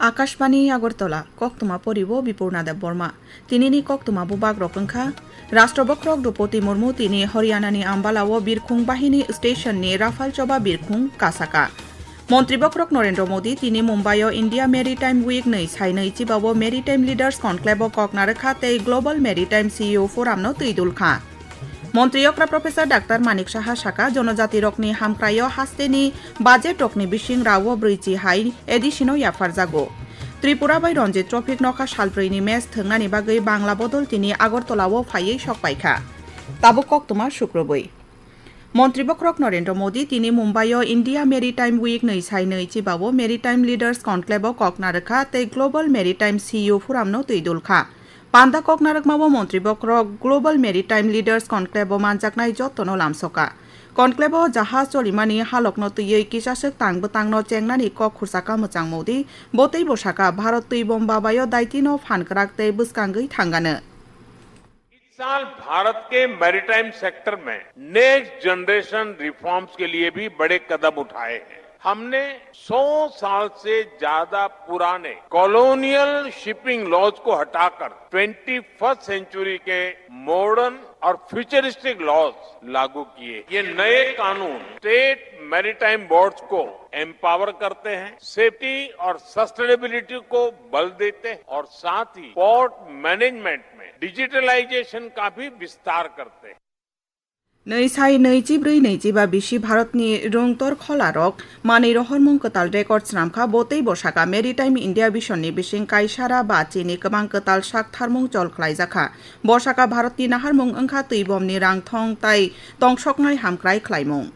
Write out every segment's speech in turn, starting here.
आकाशबाणी আগরতলা কক্তমা পরিব বিপূর্ণাদেব বর্মা তিনিনি কক্তমা বুবাগ রকংখা রাষ্ট্রবক্রক দ্রৌপদী মুর্মু তিনি হরিয়ানানি আম্বালাও বীরখুং বাহিনী স্টেশননি রাফাল চবা বীরখুং কাসাকা মন্ত্রীবক্রক নরেন্দ্র মোদী তিনি মুম্বাইও ইন্ডিয়া মেরিটাইম উইক नै সাইनै চিবাও মেরিটাইম লিডার্স কনক্লেভ ককনারখা তেই গ্লোবাল মেরিটাইম সিইও ফোরামनो तैदुलखा মন্ত্রীয়করা প্রফেসর ডাক্তার মানিক সাহা শাখা জনজাতি রকনি হামক্রায় হাস্তেনি বাজেট রকনি বিশিং রাও ব্রৈচি হাই এডিশনো ইয়াফার জাগো ত্রিপুরা বাই রঞ্জিত ট্রফিক নখা সালব্রৈনি ম্যাচ থংনানি বাগৈ বাংলা বদল তিনি আগরতলাও ফাইयै সকপাইখা তাবো কক্তমা শুক্রবৈ মন্ত্রীবক্রক নরেন্দ্র মোদী তিনি মুম্বাইও ইন্ডিয়া মেরিটাইম উইক नै সাইनै চিবাও মেরিটাইম লিডার্স কনক্লেভ ককনারখা তেই গ্লোবাল মেরিটাইম সিইও ফোরামनो तैदुलखा पान्दा ककनारकमाबो मन्त्रीबक्रक ग्लोबल मेरिटाइम लिडर्स कनक्लेभ मानजाकनाय जत्तनो लामसका कनक्लेभ जाहाज चलिमानि हालकनो तैयै किसासक तांगनो चेंगनानि कक खुरसाका मोजां मोदी बतै बसाका भारत तै बम्बाबायो दायतिनो फानकराक तै बुसकांगै थांगानो साल भारत के मैरीटाइम सेक्टर में नेक्स्ट जनरेशन रिफॉर्म्स के लिए भी बड़े कदम उठाए हैं हमने 100 साल से ज्यादा पुराने कॉलोनियल शिपिंग लॉज को हटाकर 21st सेंचुरी के मॉडर्न और फ्यूचरिस्टिक लॉज लागू किए ये नए कानून स्टेट मैरीटाइम बोर्ड्स को एम्पावर करते हैं सेफ्टी और सस्टेनेबिलिटी को बल देते हैं और साथ ही पोर्ट मैनेजमेंट में डिजिटलाइजेशन का भी विस्तार करते हैं नै साइ नैजिब्रै नैजिबा बिसि भारतनि रंतर खलारक मानै रहरमुं कताल रेकर्डस नामखा बतै बसाका मेरिटाइम इंडिया बिसननि बिसिं काइसारा बाचिनि गोबां कताल साक थारमुं जल खलायजाखा बसाका भारतनि नाहारमुं ओंखा तैबमनि रांथं ताइ तंसकनाय हामक्राय खलायमुं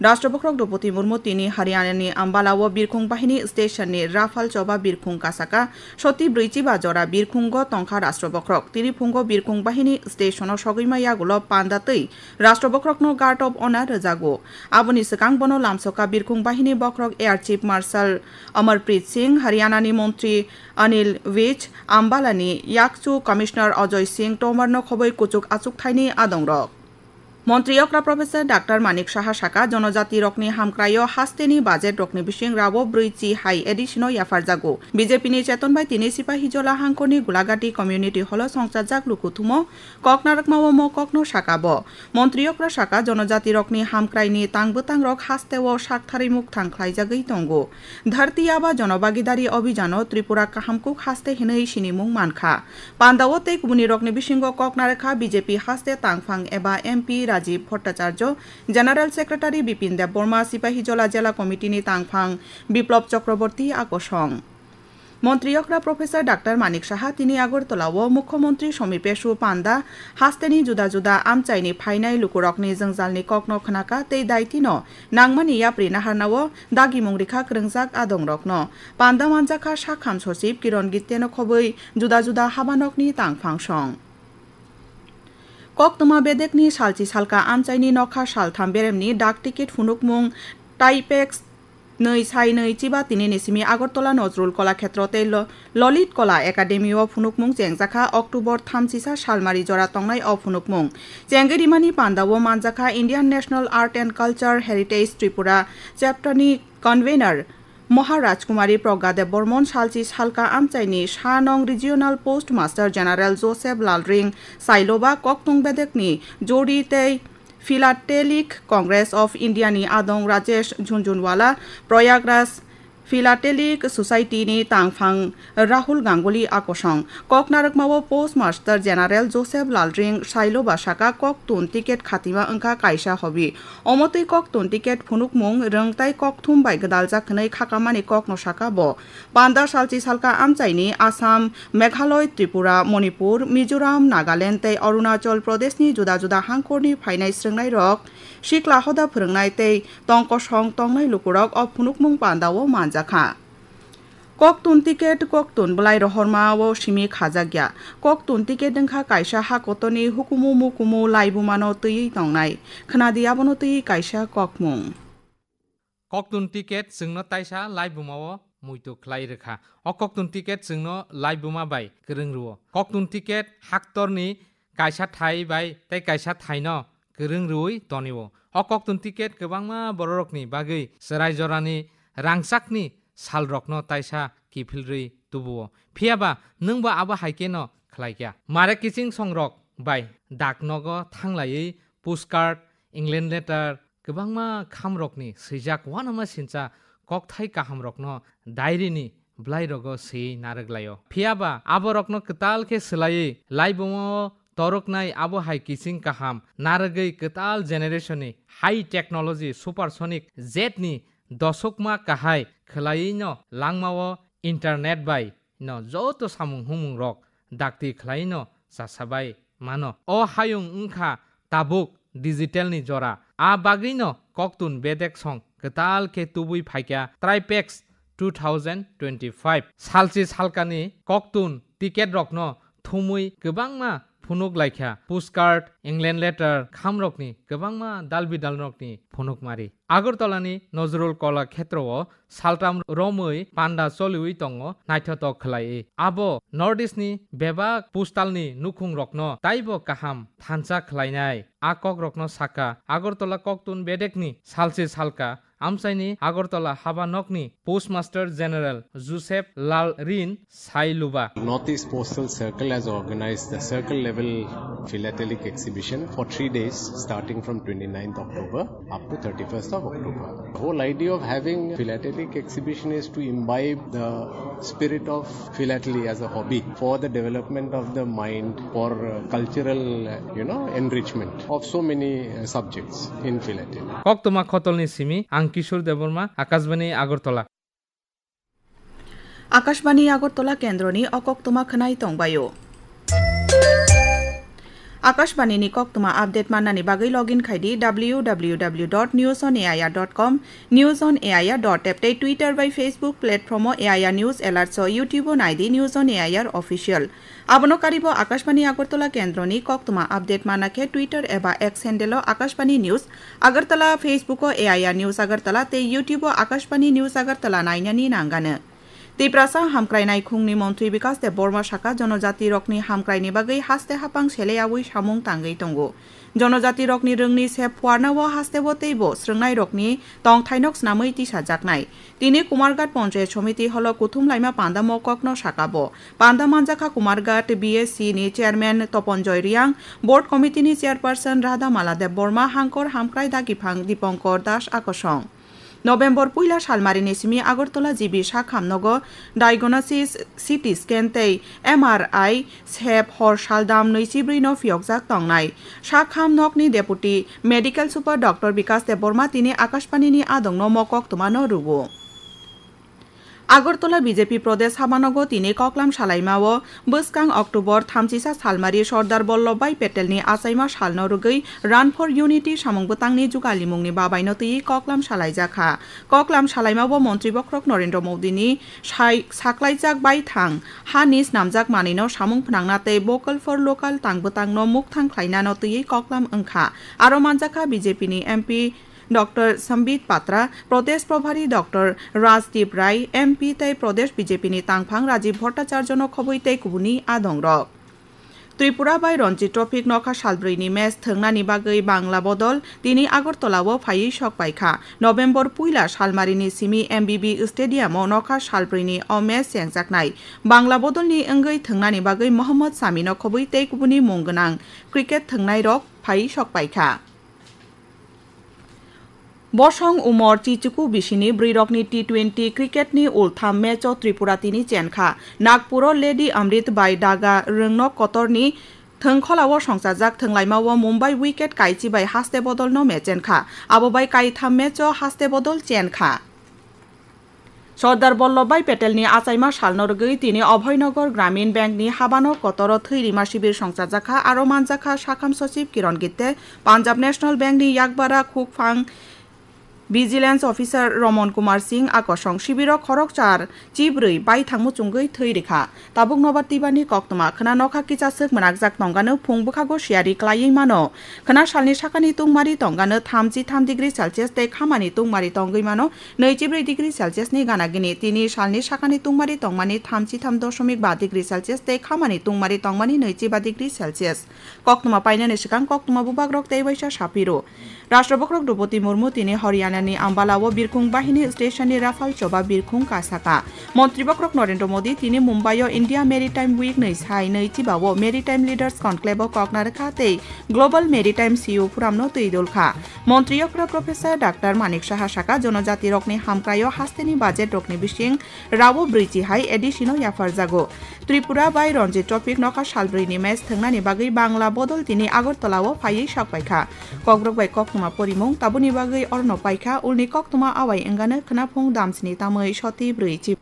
राष्ट्रबक्रक द्रौपदী मुर्मु তিনি हरियाणानि आम्बालाव बीरखुं बाहिनी स्टेशननि राफाल चबा बीरखुं कासाका सती ब्रैजिबा जरा बीरखुंग तंखा राष्ट्रबक्रक তিনি फुंग बीरखुं बाहिनी स्टेशनो सगैमायागुल पान्दातै राष्ट्रबक्रकनो गार्ड अफ अनार रजागो आबनि सिगां बनो लामसका बीरखुं बाहिनी बक्रक air chief marshal Amarpreet Singh हरियाणानि मन्त्री अनिल विज आम्बालानि याकचु कमिशनार अजय सिंह तोमरनो खबै कुचुक आचुकथायनि आदंरक মন্ত্রীয়করা প্রফেসর ডাক্তার মানিক সাহা শাখা জনজাতি রকনি হামক্রায় হাস্তেনি বাজেট রকনি বিশিং রাও ব্রৈচি হাই এডিশনো ইয়াফার জাগো বিজেপিনি চেতনবাই তিনি সিপাহীজলা হাঙ্কনি গুলাগাটি কমিউনিটি হল সংসার জাগলুকুথুমো ককনারকমাও ম ককনো শাখাব মন্ত্রীয়করা শাখা জনজাতি রকনি হামক্রাইনি তাংবতাং রক হাস্তেও শাকথারি মুখ থাংখ্লাই জাগৈ তঙ্গো ধরতি আবা জনভাগিদারি অভিযান ত্রিপুরা কাহামকুক হাস্তে হিनै সিনিমুং মানখা পান্দাও তে কুবুনি রকনি বিশিঙ্গ ককনারখা বিজেপি হাস্তে তাংফাং এবা MP Rajiv Bhattacharya general secretary Bipin Deb Barma Sepahijala जिला कमिटिनि तांफां बिप्लव चक्रवर्ती आकर्षण মন্ত্রীয়করা প্রফেসর ডাক্তার মানিক সাহা তিনি আগরতলাও মুখ্যমন্ত্রী সমীর পেশু পান্ডা হাস্তেনি জুদা জুদা আমচাইনি ফাইনাই লুকুরকনি জংজালনি ককনো খনাকা তেই দায়িত্ব নাংমানি याप्रि नाहारनाव दागि मंगरिखा क्रोंजाक आदं रकनो पान्डा मानजाखा साखाम सचिव किरण गित्तेनो खबै जुदा जुदा हाबानकनि तांफां सं कक्तमा बेदेकनि सालची सालका आमचाइनि नखा सालथाम बेरेमनि डाक टिकेट फुनुकमुं टाइपेक्स नै साइ नै चिबा तिनि निसिमि আগরতলা नजरुल कलाक्षेत्र ते ललित कला एकाडेमी अ फुनुकमुं जेंजाखा अक्टोबर 3 सालमारि जरा तंनाय अ फुनुकमुं जेंगेरिमानि पान्दाव मानजाखा Indian national art and culture heritage Tripura चैप्टरनि कन्वेनर महाराजकुमारी प्रज्ञादेव बर्मन सालची सालका आमचाइनि शानং regional post master general Joseph Lalrinsailova कक्तुं बेदेकनि जोड़ी तै फिलाटेलिक कांग्रेस ऑफ इंडियानि आदं राजेश झुनझुनवाला प्रयागराज फिलाटेलिक सोसाइटीनि तांफां राहुल गांगुली आकर्षण ककनारकमाव post master general Joseph Lalrinsailova बासाका ककतुन टिकेट खातिमा ओंखा कायसा हबि अमतै ककतुन टिकेट फुनुकमुं रोंताय ककथुम बाय गदाल जाखनै खाकामानि ककनो साका ब पान्डा सालची सालका आमचाइनि आसाम मेघालय त्रिपुरा मणिपुर मिजोराम नागालैंड तै अरुणाचल प्रदेशनि जुदा जुदा हांखरनि फायनाय स्रोंनाय रक सिक्ला हदा फोरोंनाय तै तंकसं तंनाय लुकुरक अ फुनुकमुं पान्डाव मानजा ककतुन टिकेट ककतुन बलाय रहरमाओ सिमि खाजाग्या ककतुन टिकेट ओंखा कायसा हाकतनि हुकुमु मुकुमु लाइबुमानो तैयै तंनाय खोनादियाबनो तैयै कायसा ककमुं ककतुन टिकेट जोंनो ताइसा लाइबुमाओ मुइतो खलाय रेखा अ ककतुन टिकेट जोंनो लाइबुमा बाय गोरों रुओ ककतुन टिकेट हाक्तरनि कायसा थाइ बाय तै कायसा थाइनो गोरों रुई तनिवो अ ककतुन टिकेट गोबांमा बररकनि बागै सराय जरानि रांसाकनि साल रकनो ताइसा किफिलरै तुबुओ फियाबा नोंबा आबा हाइकेनो खलाइया मारे किसिं संरक बाय दाकनगो थांलायै पोस्टकार्ड इंलेन्ड लेटार गोबांमा खामरकनि सैजाक वानामा सिनचा ककथाइ काहामरकनो डायरीनि ब्लाइरगो सै नारगलायो फियाबा आबरकनो कताल के सलायै लाइबोमो तरकनाय आबो हाइ किसिं काहाम नारगै कताल जेनेरेशननि हाई टेक्नोलॉजी सुपरसोनिक जेटनि दशकमा काहाय खलायैनो लांमावो इंटरनेट बाय न जतो सामुं हुमुं रक दाक्ति खलायैनो सासाबाय मानो ओ हायुं उंखा ताबुक डिजिटलनि जरा आ बाग्रिनो कक्तुन बेदेक सं कताल के तुबुई फाइक्या ट्राइपेक्स 2025 सालसि सालकानि कक्तुन टिकेट रकनो थुमुई गोबांमा फुनुक लाइख्या पोस्टकार्ड इंलेन्ड लेटार खामरकनि गोबांमा दालबिदाल रकनि फुनुक मारि आगरतलानि नजरुल कला क्षेत्रआव सालटाम रमै पान्डा चलिउइ दङ नायथत खलायै आबो नर्थ इस्टनि बेबाक पोस्टालनि नुखुं रकनो ताइबो काहाम थानसा खलायनाय आ कक रकनो साका आगरतला कक्तुन बेदेकनि सालसि सालका आमसाइनि आगरतला हाबानकनि पोस्टमास्टर जनरल जोसेफ लाल रिन साइलुबा Northeast Postal Circle has organized the circle level philatelic exhibition for 3 days starting from 29th October up to 31st of October. The whole idea of having philatelic exhibition is to imbibe the spirit of philately as a hobby for the development of the mind, for cultural enrichment of so many subjects in philately. Koktoma khotolni simi Kishore Debbarma Akashvani Agartala Akashvani Agartala কেন্দ্রনি অকক্তমা খনাই তংবায়ো Akashvani कक्तमा update माननानै बागै login खायदि www.newsonair.com newsonair.app tei Twitter by Facebook platform AIR News Alerts YouTube नायदि News on AIR official abono karibo Akashvani Agartala কেন্দ্রনি কক্তমা update মানাকে Twitter एबा X handle Akashvani News Agartala Facebook AIR News Agartala tei YouTube Akashvani News Agartala नायनानि नांगानो Tiprasa hamkrainai khungni mantri bikas de borma shaka jonojati rokni hamkraini bagai haste hapang seleyawi samung tangai tongo jonojati rokni rungni se phuarnawo haste boteibo srungnai rokni tongthainok snamai ti sajaknai tini kumargat panchayat samiti holo kuthum laima panda mokokno sakabo panda manjaka kumargat BSC ni chairman Toponjoy Riang board committee ni chairperson Radha Maladev Borma hangkor hamkrai dagipang Dipankar Das akosong November puila salmarini simi Agartala jibi sakhamnogo diagnosis CT scan tei MRI sep hor saldam 24 no fiokjak tongnai sakhamnokni deputy medical super Dr. Bikas Deborma tini Akashbani ni adongno mokok tumano rugo Agartala BJP Pradesh Habanogo tini koklam salaimao Buskang October 30 salmari Sardar Vallabhbhai Patel ni asaima salno rugai Run for Unity samungbutangni jugalimungni babaino tui koklam salaijaka koklam salaimao Montri Bokrok Narendra Modi ni saklaijak bai thang hanis namjak manino samung phnangna tei vocal for local tangbutangno mukthang khlainano tui koklam angkha aro manjaka BJP ni MP Dr. Sambit Patra, Pradesh Prabhari Dr. Rajdeep Rai, MP tei Pradesh BJP ni Tangphang Rajiv Bhattacharya no khobui tei kubuni adongrok. Tripura by Ranji Trophic Nokha Salbrini Mes Thungnani Bagai Bangla Bodol, Tini Agartalawo Phai Shok Paikha, November Puila Salmarini Simi MBB Stadium Nokha Salbrini O Mes Sengjaknai, Bangla Bodol ni Engai Thungnani Bagai Mohammad Sami no khobui tei kubuni munggonang, Cricket Thungnai Rok Phai Shok Paikha. Bosong Umor Chichuku Bishini Brirokni T20 Cricket ni ultham match Tripura tini chenkha Nagpuro Lady Amrit by Daga Rungno Kotorni Thongkholawo songsajak thonglaimawo Mumbai wicket kaichi by haste bodol no mechenkha abo by kaitham match haste bodol chenkha Sardar Vallabhbhai Patel ni asaima salno rugui tini Abhainagar Gramin Bank ni Habano Kotoro Thirima Shibir songsajaka aro manjaka Sakham Sachib Kiran Gitte Punjab National Bank ni Yakbara Khukphang Vigilance Officer Ramon Kumar Singh akosong shibiro khorok char chibrui bai thangmu chungui thoi rekha tabuk nobartibani koktoma khana nokha kichasuk manakjak tongano phungbukhago shiari klai mano khana salni sakani tungmari tongano 33 degree Celsius tei khamani tungmari tongui mano 24 degree Celsius ni ganagini tini salni sakani tungmari tongmani 33.5 degree Celsius tei khamani tungmari tongmani 25 degree Celsius koktoma painani sikang koktoma bubagrok tei baisa sapiro Rashtrapati Draupadi Murmu tini Haryana Chainani Ambalao Birkung Bahini Station Rafal Choba Birkung Kasaka. Montri Bakrok Narendra Modi Tini Mumbai India Maritime Week Neisai Neitibawo Maritime Leaders Conclave Koknarakate Global Maritime CEO Puramno Tuidulka. Montri Okra Professor Dr. Manik Shahashaka Jonojati Rokni Hamkrayo Hasteni Budget Rokni Bishing Rabo Briti Hai Edishino Yafarzago. Tripura by Ronji Topic Noka Shalbrini Mes Tangani Bagi Bangla Bodol Tini Agortolawo Pai Shakpaika. Kogrok by Koktuma Porimong Tabuni Bagi Orno Paika Ulni Koktuma Awai Engane Knapong Damsni Tamai Shoti Briti.